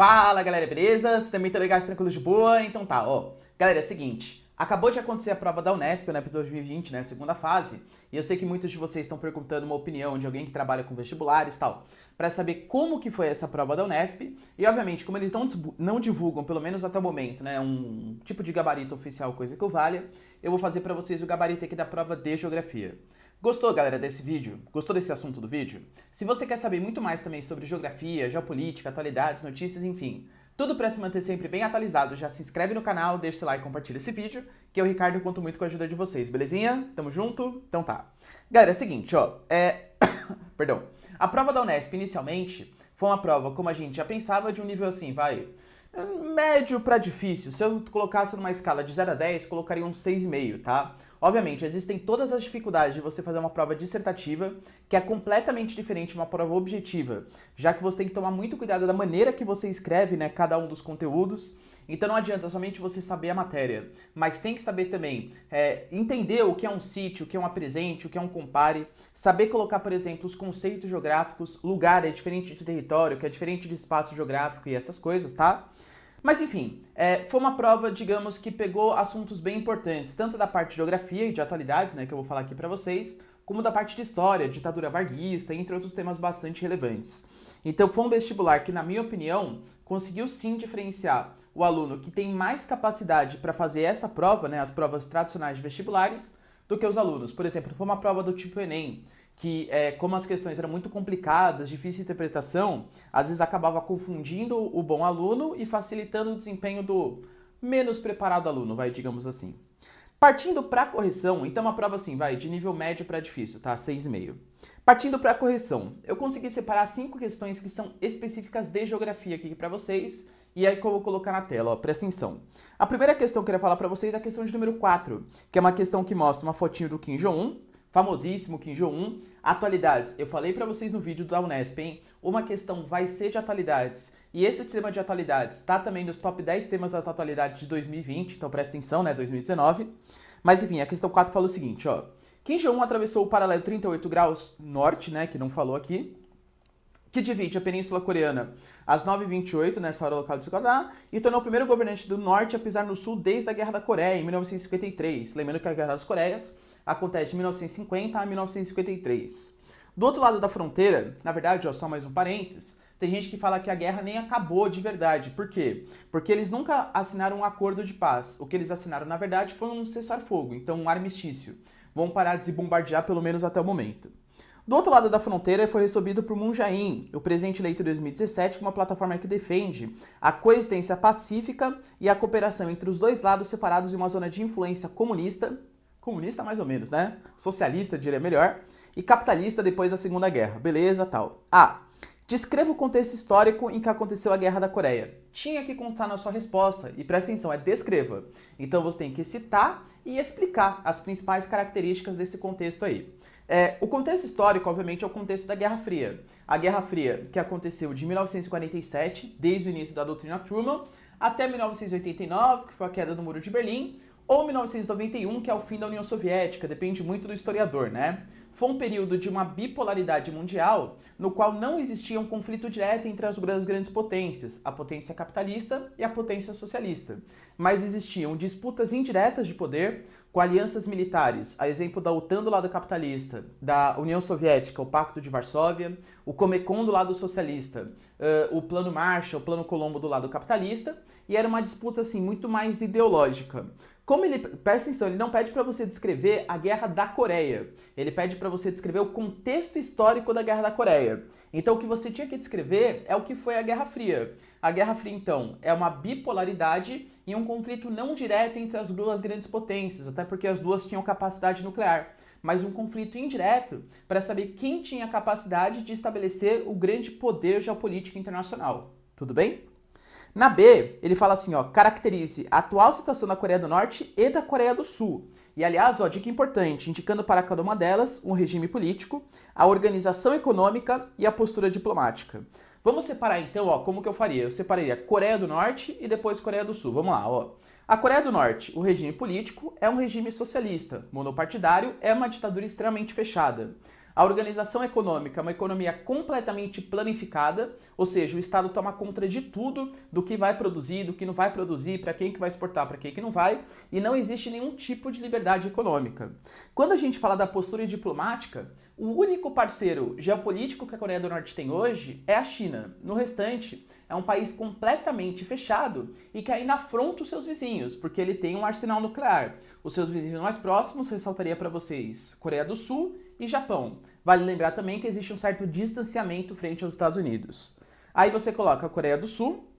Fala galera, beleza? Vocês também estão legais, tranquilos de boa? Então tá, ó. Galera, é o seguinte, acabou de acontecer a prova da Unesp, né, episódio 2020, né, segunda fase, e eu sei que muitos de vocês estão perguntando uma opinião de alguém que trabalha com vestibulares e tal, para saber como que foi essa prova da Unesp, e obviamente, como eles não divulgam, pelo menos até o momento, né, um tipo de gabarito oficial, coisa que eu valha, eu vou fazer para vocês o gabarito aqui da prova de Geografia. Gostou, galera, desse vídeo? Gostou desse assunto do vídeo? Se você quer saber muito mais também sobre geografia, geopolítica, atualidades, notícias, enfim, tudo para se manter sempre bem atualizado, já se inscreve no canal, deixa seu like e compartilha esse vídeo, que eu, Ricardo, conto muito com a ajuda de vocês, belezinha? Tamo junto? Então tá. Galera, é o seguinte, ó, Perdão. A prova da Unesp, inicialmente, foi uma prova, como a gente já pensava, de um nível assim, médio para difícil. Se eu colocasse numa escala de 0 a 10, colocaria um 6,5, tá? Obviamente, existem todas as dificuldades de você fazer uma prova dissertativa, que é completamente diferente de uma prova objetiva, já que você tem que tomar muito cuidado da maneira que você escreve, né, cada um dos conteúdos. Então não adianta somente você saber a matéria, mas tem que saber também entender o que é um sítio, o que é um apresente, o que é um compare, saber colocar, por exemplo, os conceitos geográficos, lugar é diferente de território, que é diferente de espaço geográfico e essas coisas, tá? Mas enfim, foi uma prova, digamos, que pegou assuntos bem importantes, tanto da parte de geografia e de atualidades, né, que eu vou falar aqui pra vocês, como da parte de história, ditadura varguista, entre outros temas bastante relevantes. Então foi um vestibular que, na minha opinião, conseguiu sim diferenciar o aluno que tem mais capacidade para fazer essa prova, né, as provas tradicionais de vestibulares, do que os alunos. Por exemplo, foi uma prova do tipo Enem, que como as questões eram muito complicadas, difícil de interpretação, às vezes acabava confundindo o bom aluno e facilitando o desempenho do menos preparado aluno, digamos assim. Partindo para a correção, então uma prova assim, de nível médio para difícil, tá? 6,5. Partindo para a correção, eu consegui separar 5 questões que são específicas de geografia aqui para vocês, e aí que eu vou colocar na tela, ó, presta atenção. A primeira questão que eu queria falar para vocês é a questão de número 4, que é uma questão que mostra uma fotinho do Kim Jong-un, famosíssimo Kim Jong-un. Atualidades, eu falei para vocês no vídeo da Unesp, hein? Uma questão vai ser de atualidades, e esse tema de atualidades está também nos top 10 temas das atualidades de 2020, então presta atenção, né, 2019. Mas enfim, a questão 4 fala o seguinte, ó. Kim Jong-un atravessou o paralelo 38 graus norte, né, que não falou aqui, que divide a Península Coreana às 9h28, nessa hora local de se guardar, e tornou o primeiro governante do norte a pisar no sul desde a Guerra da Coreia, em 1953. Lembrando que a Guerra das Coreias acontece de 1950 a 1953. Do outro lado da fronteira, na verdade, ó, só mais um parênteses, tem gente que fala que a guerra nem acabou de verdade. Por quê? Porque eles nunca assinaram um acordo de paz. O que eles assinaram, na verdade, foi um cessar-fogo, então um armistício. Vão parar de se bombardear pelo menos até o momento. Do outro lado da fronteira, foi recebido por Moon Jae-in, o presidente eleito em 2017, com uma plataforma que defende a coexistência pacífica e a cooperação entre os dois lados separados em uma zona de influência comunista mais ou menos, né? Socialista, diria melhor, e capitalista depois da Segunda Guerra. Beleza, tal. Descreva o contexto histórico em que aconteceu a Guerra da Coreia. Tinha que contar na sua resposta, e presta atenção, descreva. Então você tem que citar e explicar as principais características desse contexto aí. O contexto histórico, obviamente, é o contexto da Guerra Fria. A Guerra Fria, que aconteceu de 1947, desde o início da doutrina Truman, até 1989, que foi a queda do Muro de Berlim, ou 1991, que é o fim da União Soviética, depende muito do historiador, né? Foi um período de uma bipolaridade mundial, no qual não existia um conflito direto entre as duas grandes potências, a potência capitalista e a potência socialista, mas existiam disputas indiretas de poder, com alianças militares, a exemplo da OTAN do lado capitalista, da União Soviética, o Pacto de Varsóvia, o Comecon do lado socialista, o Plano Marshall, o Plano Colombo do lado capitalista, e era uma disputa assim muito mais ideológica. Como presta atenção, ele não pede para você descrever a Guerra da Coreia, ele pede para você descrever o contexto histórico da Guerra da Coreia. Então o que você tinha que descrever é o que foi a Guerra Fria. A Guerra Fria, então, é uma bipolaridade e um conflito não direto entre as duas grandes potências, até porque as duas tinham capacidade nuclear, mas um conflito indireto para saber quem tinha capacidade de estabelecer o grande poder geopolítico internacional. Tudo bem? Na B, ele fala assim, ó, caracterize a atual situação da Coreia do Norte e da Coreia do Sul. E, aliás, ó, dica importante, indicando para cada uma delas um regime político, a organização econômica e a postura diplomática. Vamos separar, então, ó, como que eu faria? Eu separaria Coreia do Norte e depois Coreia do Sul. Vamos lá, ó. A Coreia do Norte, o regime político, é um regime socialista, monopartidário, é uma ditadura extremamente fechada. A organização econômica é uma economia completamente planificada, ou seja, o Estado toma conta de tudo, do que vai produzir, do que não vai produzir, para quem que vai exportar, para quem que não vai, e não existe nenhum tipo de liberdade econômica. Quando a gente fala da postura diplomática, o único parceiro geopolítico que a Coreia do Norte tem hoje é a China. No restante, é um país completamente fechado e que ainda afronta os seus vizinhos, porque ele tem um arsenal nuclear. Os seus vizinhos mais próximos, ressaltaria para vocês, Coreia do Sul e Japão. Vale lembrar também que existe um certo distanciamento frente aos Estados Unidos. Aí você coloca a Coreia do Sul,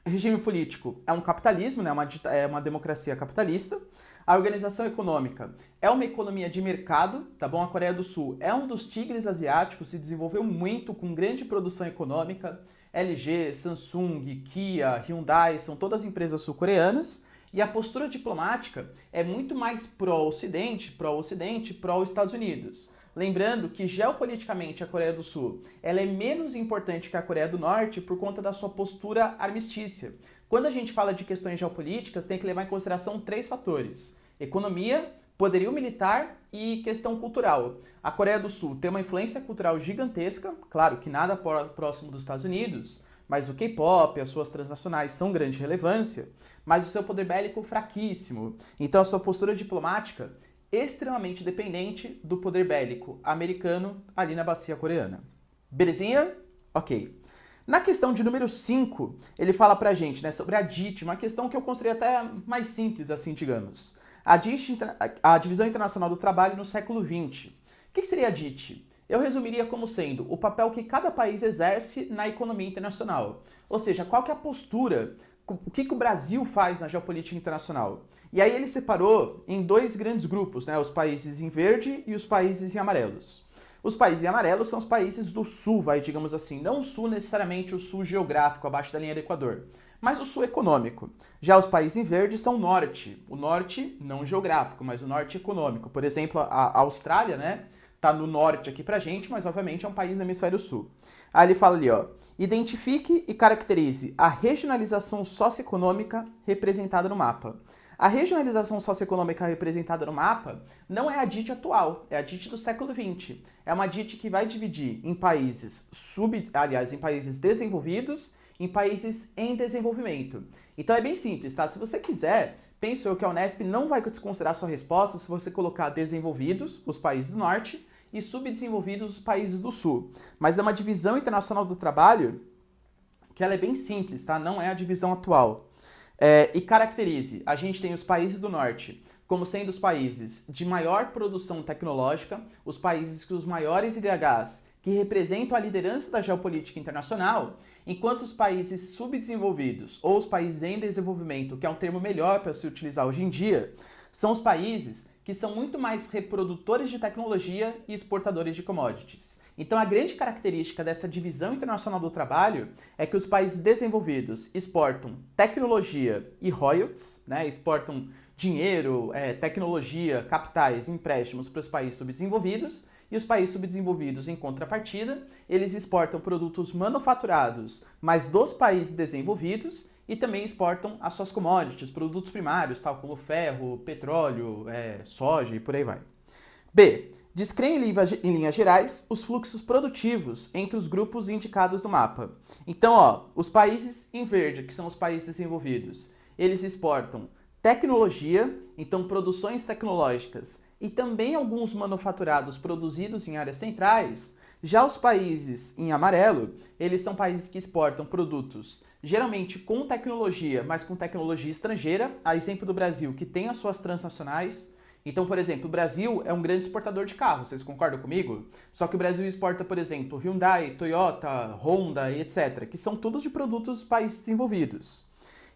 regime político é um capitalismo, né? É uma democracia capitalista. A organização econômica é uma economia de mercado, tá bom? A Coreia do Sul é um dos tigres asiáticos, se desenvolveu muito com grande produção econômica. LG, Samsung, Kia, Hyundai, são todas empresas sul-coreanas. E a postura diplomática é muito mais pró-Ocidente, pró-Estados Unidos. Lembrando que geopoliticamente a Coreia do Sul ela é menos importante que a Coreia do Norte por conta da sua postura armistícia. Quando a gente fala de questões geopolíticas, tem que levar em consideração 3 fatores: economia, poderio militar e questão cultural. A Coreia do Sul tem uma influência cultural gigantesca, claro que nada próximo dos Estados Unidos, mas o K-pop, as suas transnacionais são grande relevância, mas o seu poder bélico fraquíssimo. Então a sua postura diplomática extremamente dependente do poder bélico americano ali na bacia coreana. Belezinha? Ok. Na questão de número 5, ele fala pra gente, né, sobre a DIT, uma questão que eu considerei até mais simples, assim, digamos. A DIT, a Divisão Internacional do Trabalho no século XX. O que seria a DIT? Eu resumiria como sendo o papel que cada país exerce na economia internacional. Ou seja, qual que é a postura, o que o Brasil faz na geopolítica internacional. E aí ele separou em 2 grandes grupos, né, os países em verde e os países em amarelos. Os países em amarelos são os países do sul, digamos assim, não o sul necessariamente o sul geográfico, abaixo da linha do Equador, mas o sul econômico. Já os países em verde são o norte não geográfico, mas o norte econômico. Por exemplo, a Austrália, né, tá no norte aqui pra gente, mas obviamente é um país do hemisfério sul. Aí ele fala ali, ó, identifique e caracterize a regionalização socioeconômica representada no mapa. A regionalização socioeconômica representada no mapa não é a DIT atual, é a DIT do século XX. É uma DIT que vai dividir em países em países desenvolvidos, em países em desenvolvimento. Então é bem simples, tá? Se você quiser, penso eu que a Unesp não vai desconsiderar sua resposta se você colocar desenvolvidos, os países do norte, e subdesenvolvidos, os países do sul. Mas é uma divisão internacional do trabalho que ela é bem simples, tá? Não é a divisão atual. E caracterize, a gente tem os países do norte como sendo os países de maior produção tecnológica, os países com os maiores IDHs, que representam a liderança da geopolítica internacional, enquanto os países subdesenvolvidos, ou os países em desenvolvimento, que é um termo melhor para se utilizar hoje em dia, são os países que são muito mais reprodutores de tecnologia e exportadores de commodities. Então a grande característica dessa divisão internacional do trabalho é que os países desenvolvidos exportam tecnologia e royalties, né? Exportam dinheiro, tecnologia, capitais, empréstimos para os países subdesenvolvidos, e os países subdesenvolvidos, em contrapartida, eles exportam produtos manufaturados, mas dos países desenvolvidos, e também exportam as suas commodities, produtos primários, tal como ferro, petróleo, soja e por aí vai. B. Descreia em linhas gerais os fluxos produtivos entre os grupos indicados no mapa. Então, ó, os países em verde, que são os países desenvolvidos, eles exportam tecnologia, então produções tecnológicas, e também alguns manufaturados produzidos em áreas centrais. Já os países em amarelo, eles são países que exportam produtos geralmente com tecnologia, mas com tecnologia estrangeira, a exemplo do Brasil, que tem as suas transnacionais. Então, por exemplo, o Brasil é um grande exportador de carros, vocês concordam comigo? Só que o Brasil exporta, por exemplo, Hyundai, Toyota, Honda e etc., que são todos de produtos dos países desenvolvidos.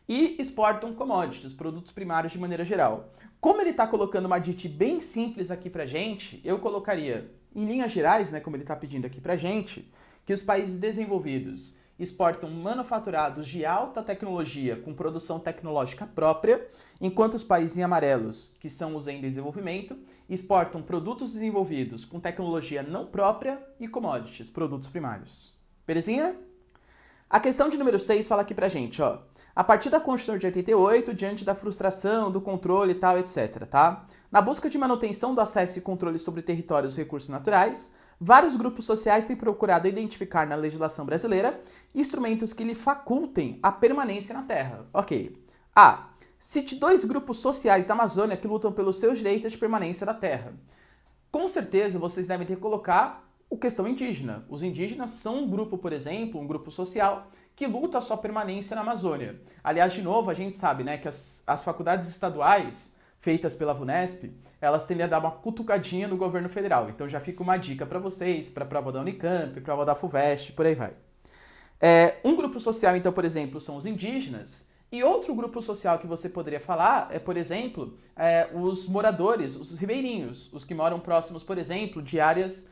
E exportam commodities, produtos primários de maneira geral. Como ele está colocando uma DIT bem simples aqui pra gente, eu colocaria, em linhas gerais, né, como ele está pedindo aqui pra gente, que os países desenvolvidos exportam manufaturados de alta tecnologia com produção tecnológica própria, enquanto os países em amarelos, que são os em desenvolvimento, exportam produtos desenvolvidos com tecnologia não própria e commodities, produtos primários. Belezinha? A questão de número 6 fala aqui pra gente, ó. A partir da Constituição de 88, diante da frustração, do controle e tal, etc., tá? Na busca de manutenção do acesso e controle sobre territórios e recursos naturais, Vários grupos sociais têm procurado identificar na legislação brasileira instrumentos que lhe facultem a permanência na terra. Ok. A. Cite 2 grupos sociais da Amazônia que lutam pelos seus direitos de permanência na terra. Com certeza vocês devem ter que colocar a questão indígena. Os indígenas são um grupo, por exemplo, um grupo social que luta a sua permanência na Amazônia. Aliás, de novo, a gente sabe, né, que as faculdades estaduais feitas pela VUNESP, elas tendem a dar uma cutucadinha no governo federal. Então já fica uma dica para vocês, para a prova da Unicamp, prova da FUVEST, por aí vai. Um grupo social, então, por exemplo, são os indígenas. E outro grupo social que você poderia falar é, por exemplo, os moradores, os ribeirinhos, os que moram próximos, por exemplo, de áreas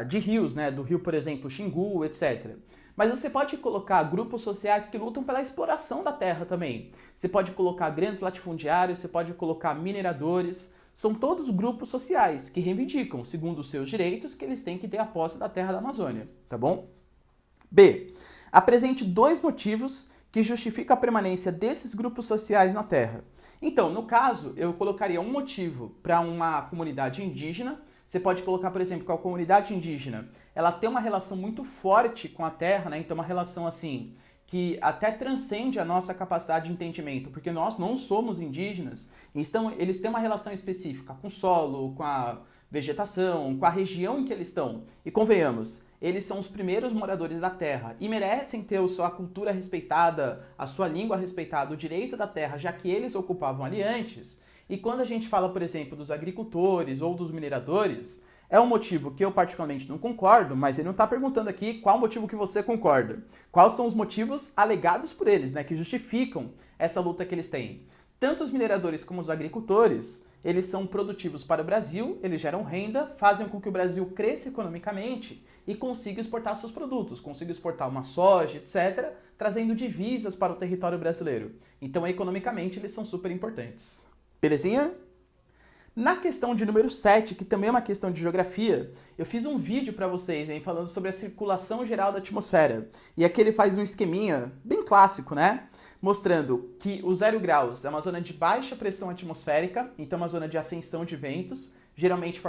de rios, né? Do rio, por exemplo, Xingu, etc. Mas você pode colocar grupos sociais que lutam pela exploração da terra também. Você pode colocar grandes latifundiários, você pode colocar mineradores. São todos grupos sociais que reivindicam, segundo os seus direitos, que eles têm que ter a posse da terra da Amazônia, tá bom? B. Apresente 2 motivos que justificam a permanência desses grupos sociais na terra. Então, no caso, eu colocaria um motivo para uma comunidade indígena. Você pode colocar, por exemplo, que a comunidade indígena ela tem uma relação muito forte com a terra, né? Então, uma relação assim que até transcende a nossa capacidade de entendimento, porque nós não somos indígenas, então eles têm uma relação específica com o solo, com a vegetação, com a região em que eles estão. E convenhamos, eles são os primeiros moradores da terra e merecem ter a sua cultura respeitada, a sua língua respeitada, o direito da terra, já que eles ocupavam ali antes. E quando a gente fala, por exemplo, dos agricultores ou dos mineradores, é um motivo que eu particularmente não concordo, mas ele não está perguntando aqui qual motivo que você concorda. Quais são os motivos alegados por eles, né, que justificam essa luta que eles têm. Tanto os mineradores como os agricultores, eles são produtivos para o Brasil, eles geram renda, fazem com que o Brasil cresça economicamente e consiga exportar seus produtos, consiga exportar uma soja, etc., trazendo divisas para o território brasileiro. Então, economicamente, eles são super importantes. Belezinha? Na questão de número 7, que também é uma questão de geografia, eu fiz um vídeo para vocês, hein, falando sobre a circulação geral da atmosfera. E aqui ele faz um esqueminha bem clássico, né? Mostrando que o 0 graus é uma zona de baixa pressão atmosférica, então uma zona de ascensão de ventos, geralmente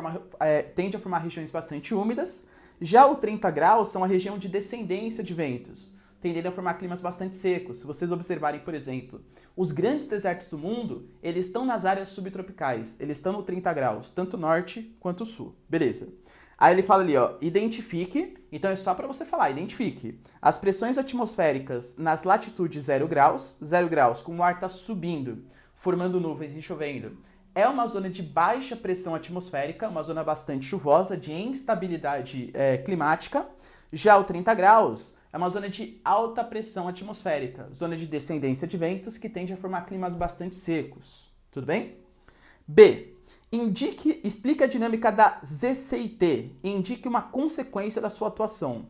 tende a formar regiões bastante úmidas. Já o 30 graus são a região de descendência de ventos, tendendo a formar climas bastante secos. Se vocês observarem, por exemplo, os grandes desertos do mundo, eles estão nas áreas subtropicais, eles estão no 30 graus, tanto norte quanto sul. Beleza. Aí ele fala ali, ó, identifique, então é só para você falar, identifique as pressões atmosféricas nas latitudes 0 graus, como o ar está subindo, formando nuvens e chovendo. É uma zona de baixa pressão atmosférica, uma zona bastante chuvosa, de instabilidade climática. Já o 30 graus é uma zona de alta pressão atmosférica, zona de descendência de ventos que tende a formar climas bastante secos. Tudo bem? B. Explique a dinâmica da ZCIT e indique uma consequência da sua atuação.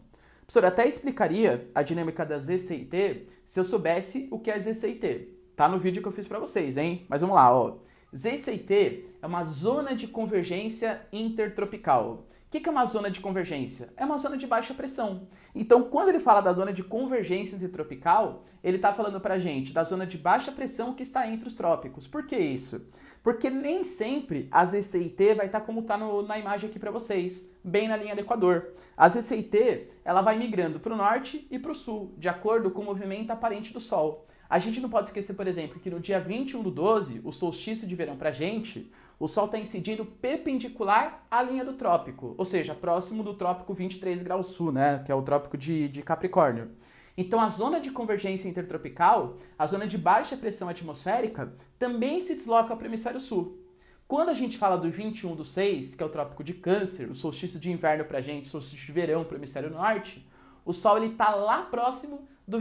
Professor, eu até explicaria a dinâmica da ZCIT se eu soubesse o que é ZCIT. Tá no vídeo que eu fiz para vocês, hein? Mas vamos lá, ó. ZCIT é uma zona de convergência intertropical. O que é uma zona de convergência? É uma zona de baixa pressão. Então, quando ele fala da zona de convergência intertropical, ele está falando para a gente da zona de baixa pressão que está entre os trópicos. Por que isso? Porque nem sempre a ZCIT vai estar como está na imagem aqui para vocês, bem na linha do Equador. A ZCIT ela vai migrando para o norte e para o sul, de acordo com o movimento aparente do Sol. A gente não pode esquecer, por exemplo, que no dia 21/12, o solstício de verão para a gente, o Sol está incidindo perpendicular à linha do trópico, ou seja, próximo do trópico 23 graus sul, né, que é o trópico de Capricórnio. Então, a zona de convergência intertropical, a zona de baixa pressão atmosférica, também se desloca para o hemisfério sul. Quando a gente fala do 21/6, que é o trópico de Câncer, o solstício de inverno para a gente, solstício de verão para o hemisfério norte, o Sol está lá próximo do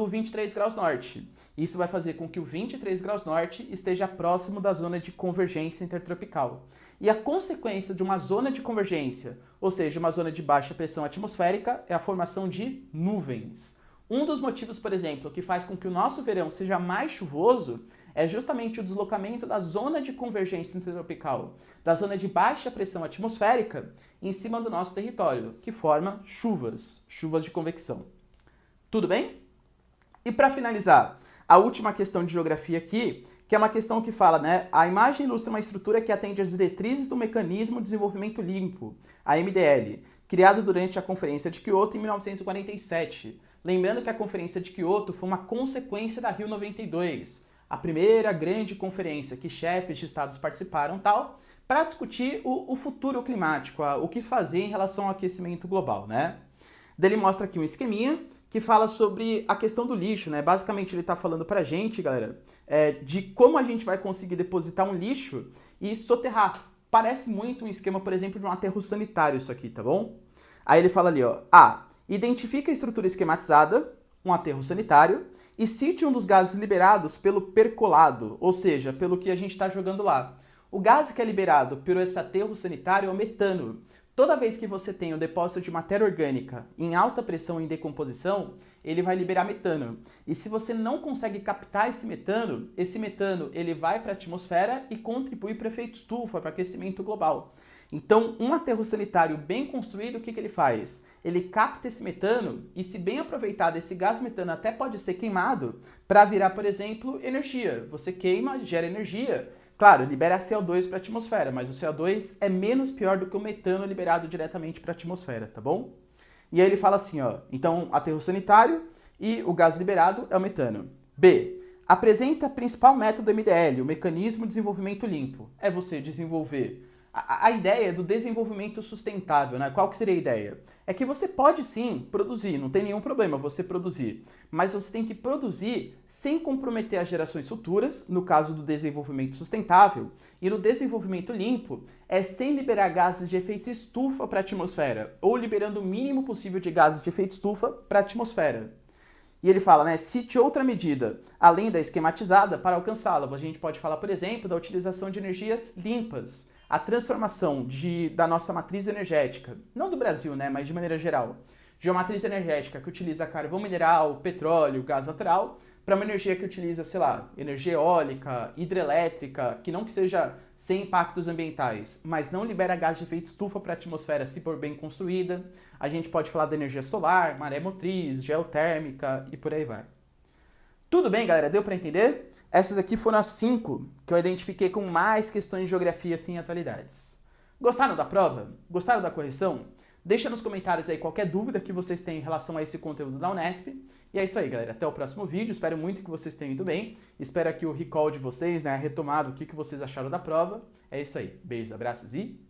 23 graus norte. Isso vai fazer com que o 23 graus norte esteja próximo da zona de convergência intertropical. E a consequência de uma zona de convergência, ou seja, uma zona de baixa pressão atmosférica, é a formação de nuvens. Um dos motivos, por exemplo, que faz com que o nosso verão seja mais chuvoso é justamente o deslocamento da zona de convergência intertropical, da zona de baixa pressão atmosférica, em cima do nosso território, que forma chuvas de convecção. Tudo bem? E para finalizar, a última questão de geografia aqui, que é uma questão que fala, né? A imagem ilustra uma estrutura que atende às diretrizes do Mecanismo de Desenvolvimento Limpo, a MDL, criado durante a Conferência de Kyoto em 1947. Lembrando que a Conferência de Kyoto foi uma consequência da Rio 92, a primeira grande conferência que chefes de estados participaram tal, para discutir o futuro climático, o que fazer em relação ao aquecimento global, né? Daí ele mostra aqui um esqueminha que fala sobre a questão do lixo, né? Basicamente ele está falando pra gente, galera, de como a gente vai conseguir depositar um lixo e soterrar. Parece muito um esquema, por exemplo, de um aterro sanitário isso aqui, tá bom? Aí ele fala ali, ó, identifica a estrutura esquematizada, um aterro sanitário, e cite um dos gases liberados pelo percolado, ou seja, pelo que a gente está jogando lá. O gás que é liberado por esse aterro sanitário é o metano. Toda vez que você tem o depósito de matéria orgânica em alta pressão em decomposição, ele vai liberar metano. E se você não consegue captar esse metano ele vai para a atmosfera e contribui para o efeito estufa, para aquecimento global. Então, um aterro sanitário bem construído, o que ele faz? Ele capta esse metano e, se bem aproveitado, esse gás metano até pode ser queimado para virar, por exemplo, energia. Você queima, gera energia. Claro, libera CO2 para a atmosfera, mas o CO2 é menos pior do que o metano liberado diretamente para a atmosfera, tá bom? E aí ele fala assim, ó, então aterro sanitário e o gás liberado é o metano. B. Apresenta o principal método MDL, o Mecanismo de Desenvolvimento Limpo. É você desenvolver a ideia do desenvolvimento sustentável, né? Qual que seria a ideia? É que você pode sim produzir, não tem nenhum problema você produzir, mas você tem que produzir sem comprometer as gerações futuras, no caso do desenvolvimento sustentável, e no desenvolvimento limpo é sem liberar gases de efeito estufa para a atmosfera, ou liberando o mínimo possível de gases de efeito estufa para a atmosfera. E ele fala, né, cite outra medida, além da esquematizada, para alcançá-la. A gente pode falar, por exemplo, da utilização de energias limpas, a transformação da nossa matriz energética, não do Brasil, né, mas de maneira geral, de uma matriz energética que utiliza carvão mineral, petróleo, gás natural, para uma energia que utiliza, sei lá, energia eólica, hidrelétrica, que não que seja sem impactos ambientais, mas não libera gás de efeito estufa para a atmosfera se for bem construída. A gente pode falar da energia solar, maré motriz, geotérmica e por aí vai. Tudo bem, galera? Deu para entender? Essas aqui foram as 5 que eu identifiquei com mais questões de geografia assim, em atualidades. Gostaram da prova? Gostaram da correção? Deixa nos comentários aí qualquer dúvida que vocês tenham em relação a esse conteúdo da Unesp. E é isso aí, galera. Até o próximo vídeo. Espero muito que vocês tenham ido bem. Espero aqui o recall de vocês, né? A retomada, o que vocês acharam da prova. É isso aí. Beijos, abraços e